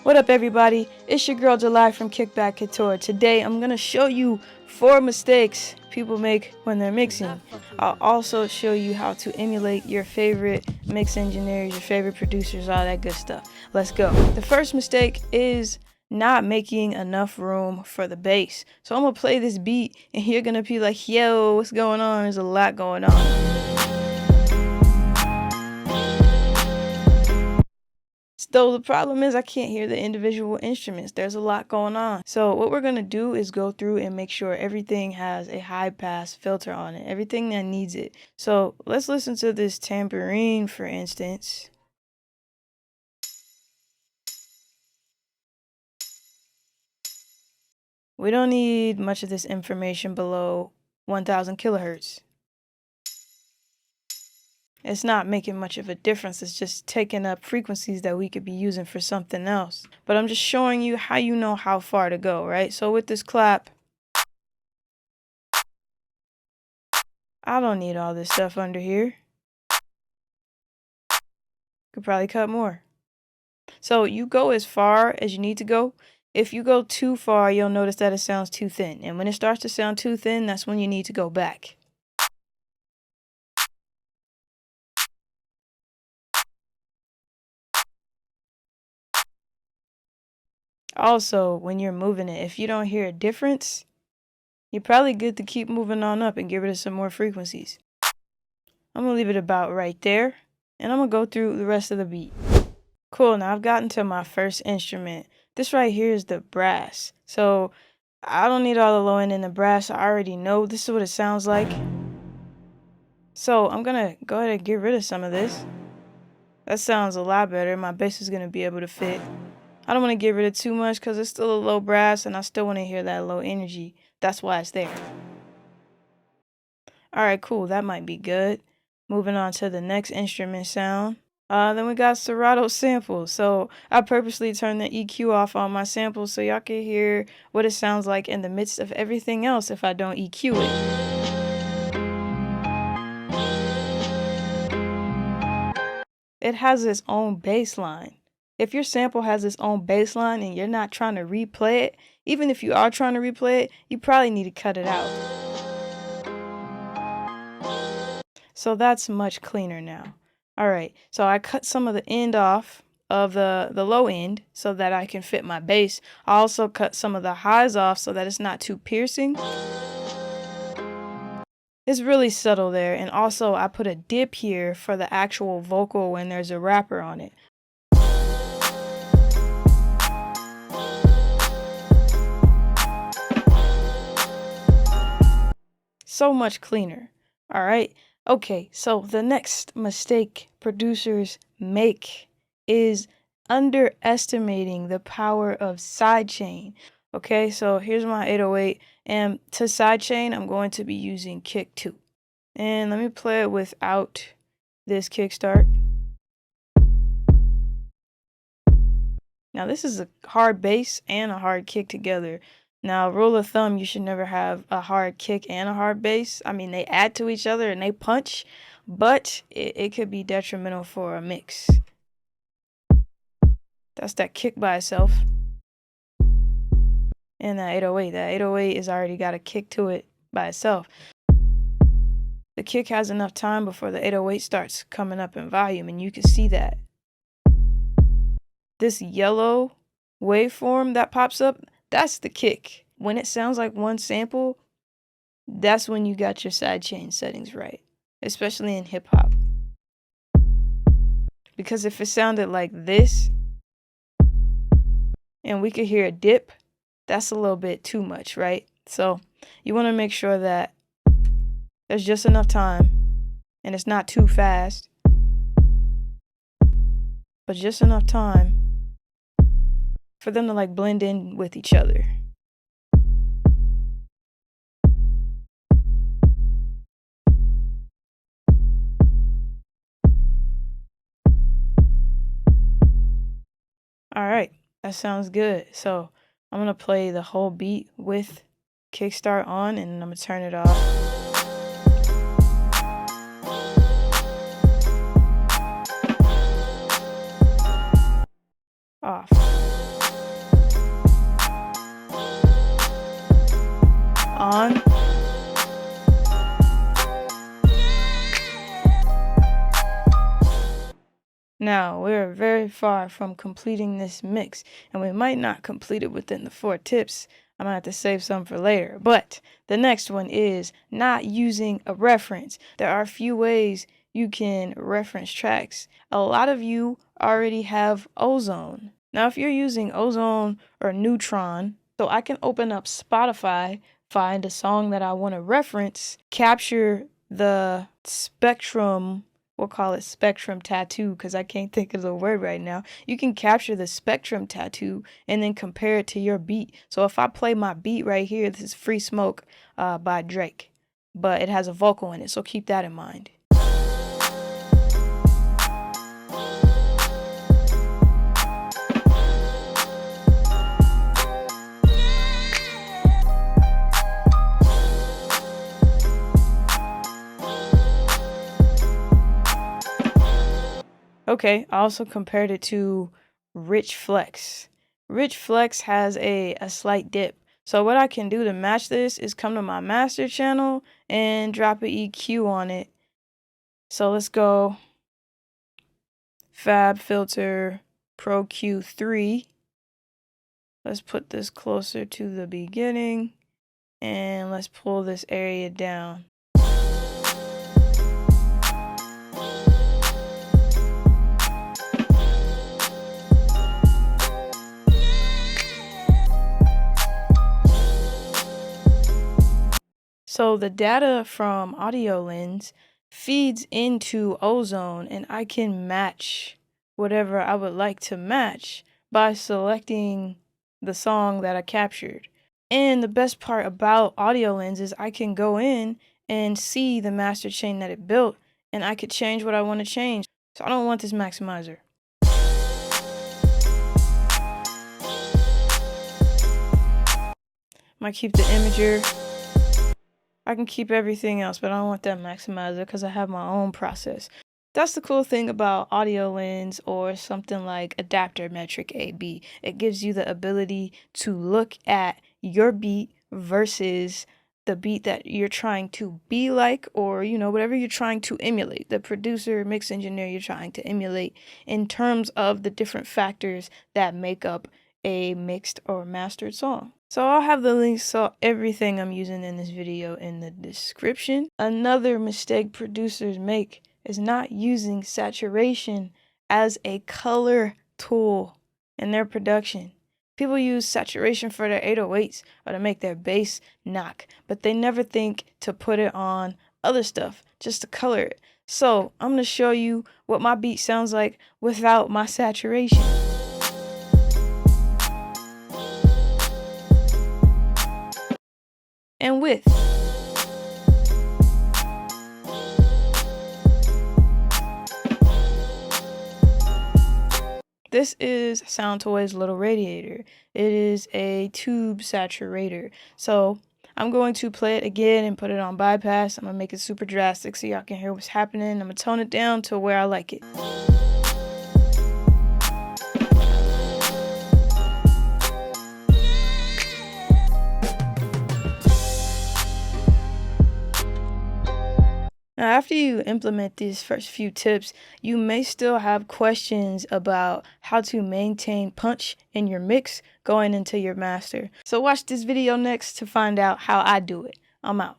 What up everybody, it's your girl July from Kickback Couture. Today I'm going to show you 4 mistakes people make when they're mixing. I'll also show you how to emulate your favorite mix engineers, your favorite producers, all that good stuff. Let's go. The first mistake is not making enough room for the bass. So I'm going to play this beat and you're going to be like, yo, what's going on? There's a lot going on. So the problem is I can't hear the individual instruments. There's a lot going on. So what we're going to do is go through and make sure everything has a high pass filter on it. Everything that needs it. So let's listen to this tambourine, for instance. We don't need much of this information below 1000 kilohertz. It's not making much of a difference. It's just taking up frequencies that we could be using for something else. But I'm just showing you how you know how far to go, right? So with this clap, I don't need all this stuff under here. Could probably cut more. So you go as far as you need to go. If you go too far, you'll notice that it sounds too thin. And when it starts to sound too thin, that's when you need to go back. Also, when you're moving it, if you don't hear a difference, you're probably good to keep moving on up and get rid of some more frequencies. I'm going to leave it about right there, and I'm going to go through the rest of the beat. Cool, now I've gotten to my first instrument. This right here is the brass. So I don't need all the low end in the brass. I already know this is what it sounds like. So I'm going to go ahead and get rid of some of this. That sounds a lot better. My bass is going to be able to fit. I don't want to get rid of too much because it's still a low brass and I still want to hear that low energy. That's why it's there. Alright, cool. That might be good. Moving on to the next instrument sound. Then we got Serato samples. So I purposely turned the EQ off on my samples so y'all can hear what it sounds like in the midst of everything else if I don't EQ it. It has its own bass line. If your sample has its own bass line and you're not trying to replay it, even if you are trying to replay it, you probably need to cut it out. So that's much cleaner now. Alright, so I cut some of the end off of the low end so that I can fit my bass. I also cut some of the highs off so that it's not too piercing. It's really subtle there, and also I put a dip here for the actual vocal when there's a rapper on it. So much cleaner. Alright, okay, so the next mistake producers make is underestimating the power of sidechain. Okay, so here's my 808, and to sidechain, I'm going to be using kick 2. And let me play it without this kickstart. Now this is a hard bass and a hard kick together. Now, rule of thumb, you should never have a hard kick and a hard bass. I mean, they add to each other and they punch, but it could be detrimental for a mix. That's that kick by itself. And that 808. That 808 has already got a kick to it by itself. The kick has enough time before the 808 starts coming up in volume, and you can see that. This yellow waveform that pops up, that's the kick. When it sounds like one sample, that's when you got your sidechain settings right, especially in hip hop. Because if it sounded like this, and we could hear a dip, that's a little bit too much, right? So you want to make sure that there's just enough time, and it's not too fast, but just enough time for them to like blend in with each other. Alright, that sounds good. So I'm going to play the whole beat with kickstart on, and I'm going to turn it off. Off. on. Now, we're very far from completing this mix, and we might not complete it within the 4 tips. I'm gonna have to save some for later. But the next one is not using a reference. There are a few ways you can reference tracks. A lot of you already have Ozone. Now, if you're using Ozone or Neutron, so I can open up Spotify, find a song that I want to reference, capture the spectrum. We'll call it spectrum tattoo because I can't think of the word right now. You can capture the spectrum tattoo and then compare it to your beat. So if I play my beat right here, this is Free Smoke by Drake, but it has a vocal in it, so keep that in mind. Okay, I also compared it to Rich Flex. Rich Flex has a slight dip. So what I can do to match this is come to my master channel and drop an EQ on it. So let's go Fab Filter Pro Q3. Let's put this closer to the beginning and let's pull this area down. So the data from Audio Lens feeds into Ozone and I can match whatever I would like to match by selecting the song that I captured. And the best part about Audio Lens is I can go in and see the master chain that it built and I could change what I want to change. So I don't want this maximizer. Might keep the imager. I can keep everything else, but I don't want that maximizer because I have my own process. That's the cool thing about Audio Lens or something like Adapter Metric AB. It gives you the ability to look at your beat versus the beat that you're trying to be like, or, you know, whatever you're trying to emulate, the producer, mix engineer you're trying to emulate in terms of the different factors that make up a mixed or mastered song. So I'll have the links to everything I'm using in this video in the description. Another mistake producers make is not using saturation as a color tool in their production. People use saturation for their 808s or to make their bass knock, but they never think to put it on other stuff just to color it. So I'm going to show you what my beat sounds like without my saturation. And with. This is Soundtoy's little radiator. It is a tube saturator. So I'm going to play it again and put it on bypass. I'm going to make it super drastic so y'all can hear what's happening. I'm going to tone it down to where I like it. Now, after you implement these first few tips, you may still have questions about how to maintain punch in your mix going into your master. So watch this video next to find out how I do it. I'm out.